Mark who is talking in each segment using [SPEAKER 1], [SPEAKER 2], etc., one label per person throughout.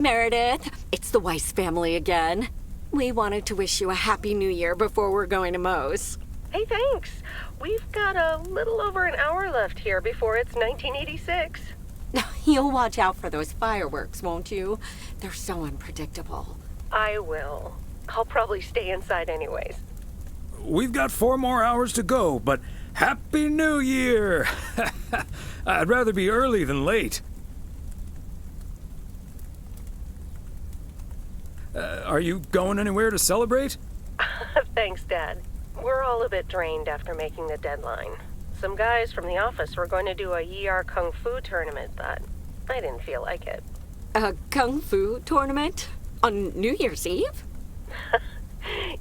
[SPEAKER 1] Meredith, it's the Weiss family again. We wanted to wish you a happy new year before we're going to Moe's.
[SPEAKER 2] Hey, thanks. We've got a little over an hour left here before it's 1986.
[SPEAKER 1] You'll watch out for those fireworks, won't you? They're so unpredictable.
[SPEAKER 2] I will. I'll probably stay inside anyways.
[SPEAKER 3] We've got 4 more hours to go, but Happy New Year! I'd rather be early than late. Are you going anywhere to celebrate?
[SPEAKER 2] Thanks, Dad. We're all a bit drained after making the deadline. Some guys from the office were going to do a ER Kung Fu tournament, but I didn't feel like it.
[SPEAKER 1] A Kung Fu tournament? On New Year's Eve?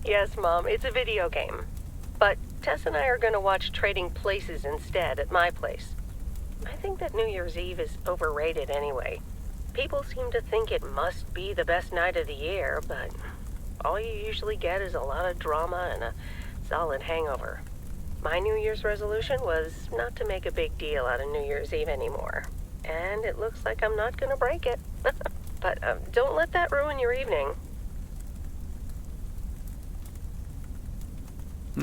[SPEAKER 2] Yes, Mom, it's a video game. But Tess and I are going to watch Trading Places instead at my place. I think that New Year's Eve is overrated anyway. People seem to think it must be the best night of the year, but all you usually get is a lot of drama and a solid hangover. My New Year's resolution was not to make a big deal out of New Year's Eve anymore. And it looks like I'm not going to break it. But don't let that ruin your evening.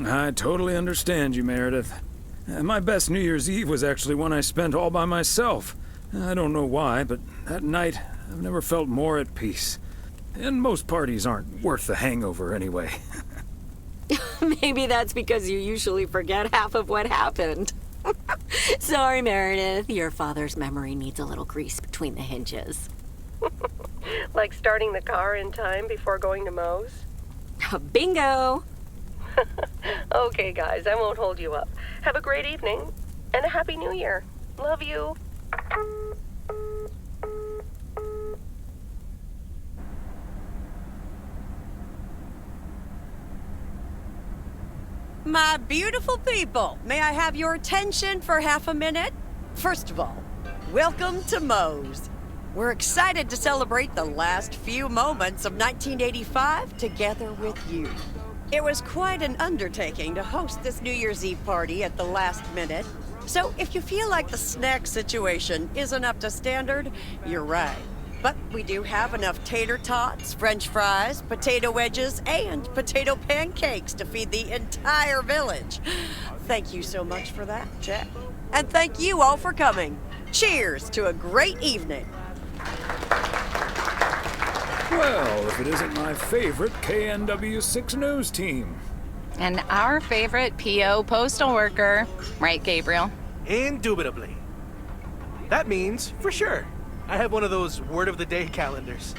[SPEAKER 3] I totally understand you, Meredith. My best New Year's Eve was actually one I spent all by myself. I don't know why, but that night I've never felt more at peace. And most parties aren't worth the hangover anyway.
[SPEAKER 1] Maybe that's because you usually forget half of what happened. Sorry, Meredith. Your father's memory needs a little grease between the hinges.
[SPEAKER 2] Like starting the car in time before going to Moe's?
[SPEAKER 1] Bingo!
[SPEAKER 2] Okay, guys, I won't hold you up. Have a great evening, and a Happy New Year. Love you.
[SPEAKER 4] My beautiful people, may I have your attention for half a minute? First of all, welcome to Moe's. We're excited to celebrate the last few moments of 1985 together with you. It was quite an undertaking to host this New Year's Eve party at the last minute. So if you feel like the snack situation isn't up to standard, you're right. But we do have enough tater tots, french fries, potato wedges, and potato pancakes to feed the entire village. Thank you so much for that, Jack. And thank you all for coming. Cheers to a great evening.
[SPEAKER 3] Well, if it isn't my favorite KNW6 news team.
[SPEAKER 5] And our favorite PO postal worker. Right, Gabriel?
[SPEAKER 6] Indubitably. That means, for sure, I have one of those word of the day calendars.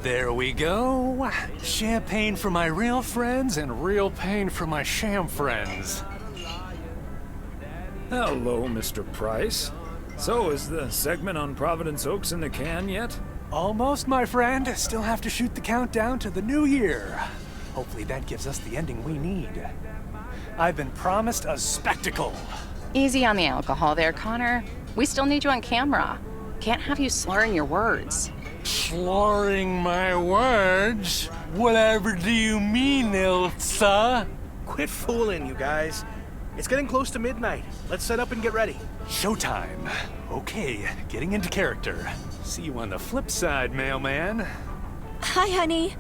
[SPEAKER 7] There we go. Champagne for my real friends and real pain for my sham friends.
[SPEAKER 3] Hello, Mr. Price. So, is the segment on Providence Oaks in the can yet?
[SPEAKER 7] Almost, my friend. Still have to shoot the countdown to the new year. Hopefully that gives us the ending we need. I've been promised a spectacle.
[SPEAKER 5] Easy on the alcohol there, Connor. We still need you on camera. Can't have you slurring your words.
[SPEAKER 7] Slurring my words? Whatever do you mean, Ilsa?
[SPEAKER 6] Quit fooling, you guys. It's getting close to midnight. Let's set up and get ready.
[SPEAKER 7] Showtime. Okay, getting into character. See you on the flip side, mailman.
[SPEAKER 1] Hi, honey.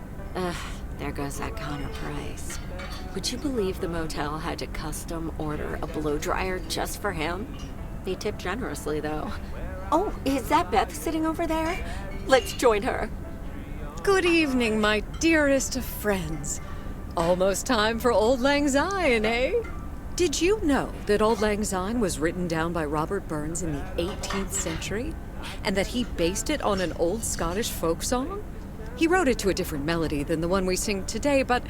[SPEAKER 1] There goes that Connor Price. Would you believe the motel had to custom order a blow dryer just for him? He tipped generously, though. Oh, is that Beth sitting over there? Let's join her.
[SPEAKER 8] Good evening, my dearest of friends. Almost time for Auld Lang Syne, eh? Did you know that Auld Lang Syne was written down by Robert Burns in the 18th century? And that he based it on an old Scottish folk song? He wrote it to a different melody than the one we sing today, but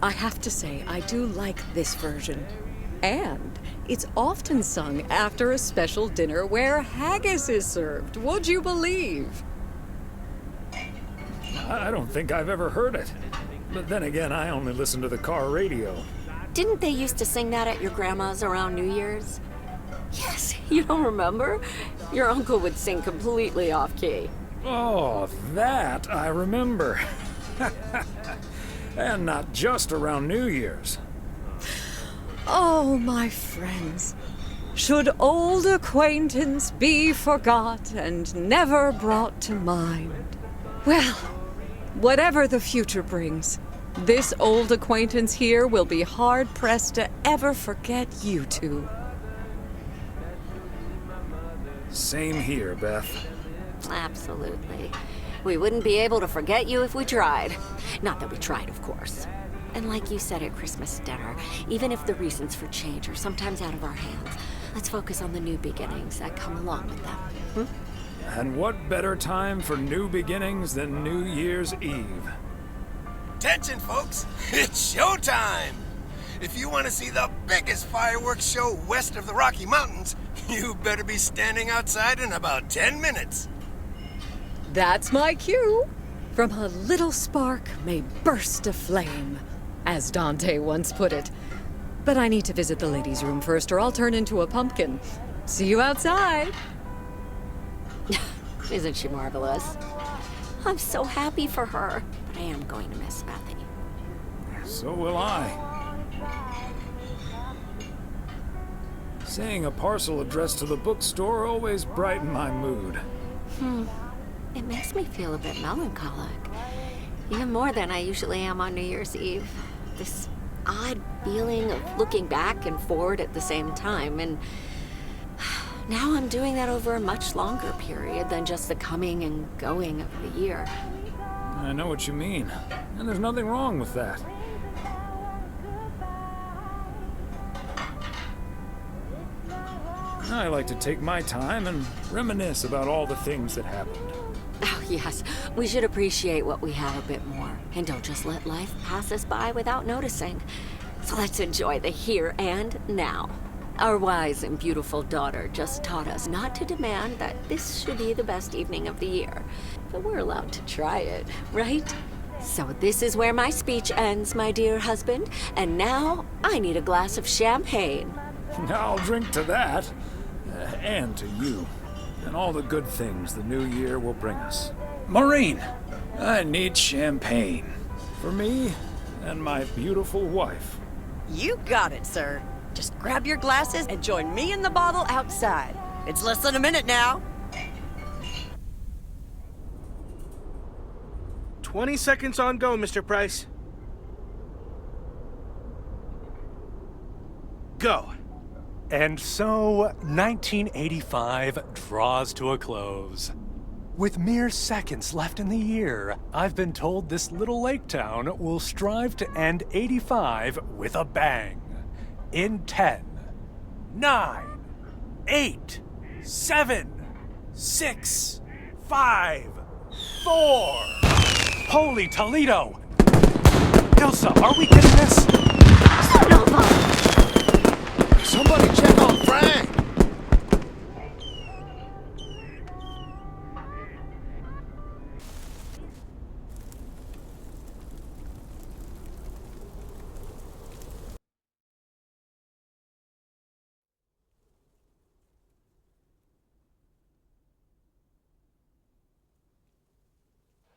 [SPEAKER 8] I have to say I do like this version. And it's often sung after a special dinner where haggis is served, would you believe?
[SPEAKER 3] I don't think I've ever heard it. But then again, I only listen to the car radio.
[SPEAKER 1] Didn't they used to sing that at your grandma's around New Year's? Yes, you don't remember? Your uncle would sing completely off-key.
[SPEAKER 3] Oh, that I remember. And not just around New Year's.
[SPEAKER 8] Oh, my friends. Should old acquaintance be forgot and never brought to mind? Well, whatever the future brings, this old acquaintance here will be hard-pressed to ever forget you two.
[SPEAKER 3] Same here, Beth.
[SPEAKER 1] Absolutely. We wouldn't be able to forget you if we tried. Not that we tried, of course. And like you said at Christmas dinner, even if the reasons for change are sometimes out of our hands, let's focus on the new beginnings that come along with them.
[SPEAKER 3] And what better time for new beginnings than New Year's Eve?
[SPEAKER 9] Attention, folks! It's showtime! If you want to see the biggest fireworks show west of the Rocky Mountains, you better be standing outside in about 10 minutes.
[SPEAKER 8] That's my cue. From a little spark may burst a flame, as Dante once put it. But I need to visit the ladies' room first, or I'll turn into a pumpkin. See you outside.
[SPEAKER 1] Isn't she marvelous? I'm so happy for her, but I am going to miss Matthew.
[SPEAKER 3] So will I. Seeing a parcel addressed to the bookstore always brightened my mood.
[SPEAKER 1] It makes me feel a bit melancholic. Even more than I usually am on New Year's Eve. This odd feeling of looking back and forward at the same time, and now I'm doing that over a much longer period than just the coming and going of the year.
[SPEAKER 3] I know what you mean, and there's nothing wrong with that. I like to take my time and reminisce about all the things that happened.
[SPEAKER 1] Oh, yes. We should appreciate what we have a bit more, and don't just let life pass us by without noticing. So let's enjoy the here and now. Our wise and beautiful daughter just taught us not to demand that this should be the best evening of the year, but we're allowed to try it, right? So this is where my speech ends, my dear husband, and now I need a glass of champagne.
[SPEAKER 3] I'll drink to that, and to you, and all the good things the new year will bring us. Maureen, I need champagne. For me and my beautiful wife.
[SPEAKER 4] You got it, sir. Just grab your glasses and join me in the bottle outside. It's less than a minute now.
[SPEAKER 6] 20 seconds on go, Mr. Price. Go.
[SPEAKER 7] And so, 1985 draws to a close. With mere seconds left in the year, I've been told this little lake town will strive to end 85 with a bang. In 10, 9, 8, 7, 6, 5, 4. Holy Toledo! Ilsa, are we getting this?
[SPEAKER 9] Somebody check on Frank!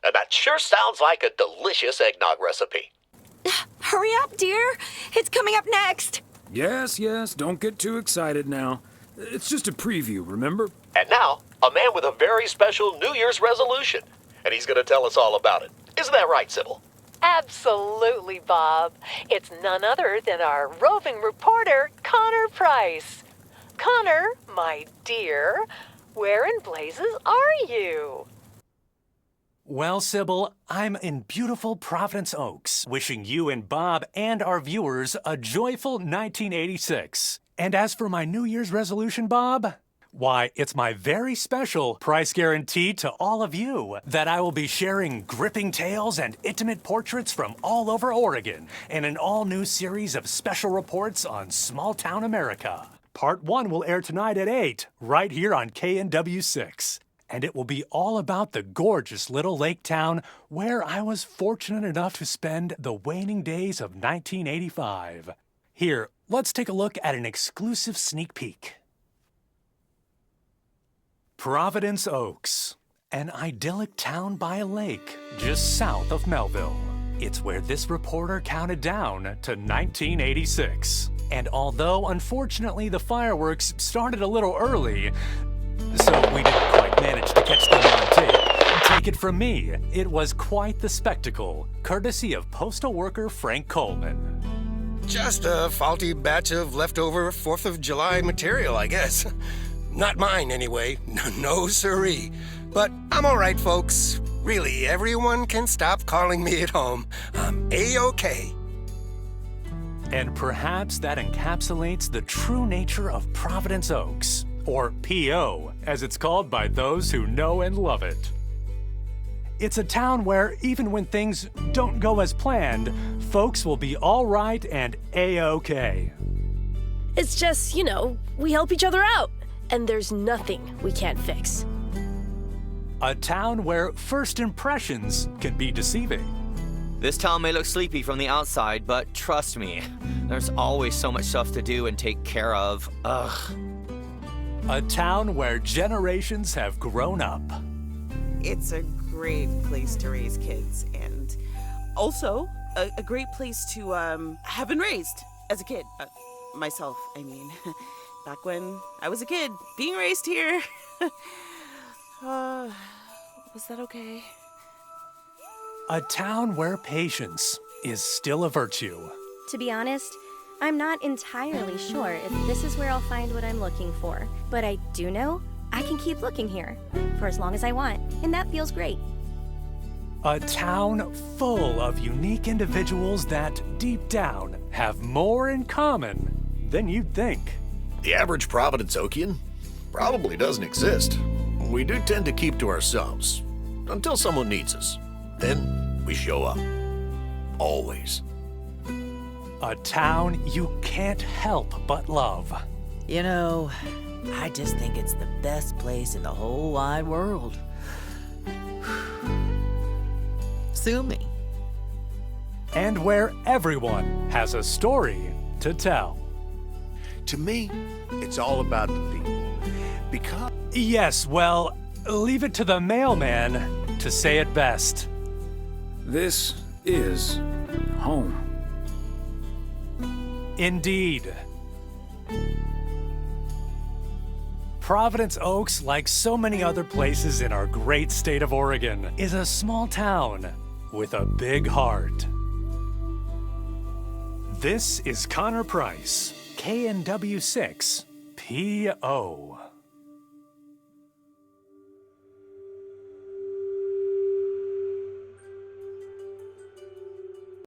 [SPEAKER 10] And that sure sounds like a delicious eggnog recipe.
[SPEAKER 1] Hurry up, dear. It's coming up next.
[SPEAKER 3] Yes, don't get too excited now. It's just a preview, remember?
[SPEAKER 10] And now, a man with a very special New Year's resolution. And he's going to tell us all about it. Isn't that right, Sybil?
[SPEAKER 2] Absolutely, Bob. It's none other than our roving reporter, Connor Price. Connor, my dear, where in blazes are you?
[SPEAKER 7] Well, Sybil, I'm in beautiful Providence Oaks, wishing you and Bob and our viewers a joyful 1986. And as for my New Year's resolution, Bob, why, it's my very special price guarantee to all of you that I will be sharing gripping tales and intimate portraits from all over Oregon in an all-new series of special reports on small-town America. Part 1 will air tonight at 8, right here on KNW 6. And it will be all about the gorgeous little lake town where I was fortunate enough to spend the waning days of 1985. Here, let's take a look at an exclusive sneak peek. Providence Oaks, an idyllic town by a lake just south of Melville. It's where this reporter counted down to 1986. And although, unfortunately, the fireworks started a little early, so we didn't quite manage to catch them on tape, take it from me, it was quite the spectacle, courtesy of postal worker Frank Coleman.
[SPEAKER 9] Just a faulty batch of leftover 4th of July material, I guess. Not mine, anyway. No siree. But I'm all right, folks. Really, everyone can stop calling me at home. I'm A-OK.
[SPEAKER 7] And perhaps that encapsulates the true nature of Providence Oaks, or P.O., as it's called by those who know and love it. It's a town where, even when things don't go as planned, folks will be all right and A-OK.
[SPEAKER 11] It's just, we help each other out, and there's nothing we can't fix.
[SPEAKER 7] A town where first impressions can be deceiving.
[SPEAKER 12] This town may look sleepy from the outside, but trust me, there's always so much stuff to do and take care of. Ugh.
[SPEAKER 7] A town where generations have grown up.
[SPEAKER 13] It's a great place to raise kids, and also a great place to have been raised as a kid. Myself, I mean. Back when I was a kid, being raised here. Was that okay?
[SPEAKER 7] A town where patience is still a virtue.
[SPEAKER 14] To be honest, I'm not entirely sure if this is where I'll find what I'm looking for. But I do know I can keep looking here for as long as I want, and that feels great.
[SPEAKER 7] A town full of unique individuals that, deep down, have more in common than you'd think.
[SPEAKER 10] The average Providence Okian probably doesn't exist. We do tend to keep to ourselves until someone needs us. Then we show up. Always.
[SPEAKER 7] A town you can't help but love.
[SPEAKER 15] I just think it's the best place in the whole wide world. Sue me.
[SPEAKER 7] And where everyone has a story to tell.
[SPEAKER 10] To me, it's all about the people. Because...
[SPEAKER 7] Yes, well, leave it to the mailman to say it best.
[SPEAKER 3] This is home.
[SPEAKER 7] Indeed. Providence Oaks, like so many other places in our great state of Oregon, is a small town with a big heart. This is Connor Price, KNW6, PO.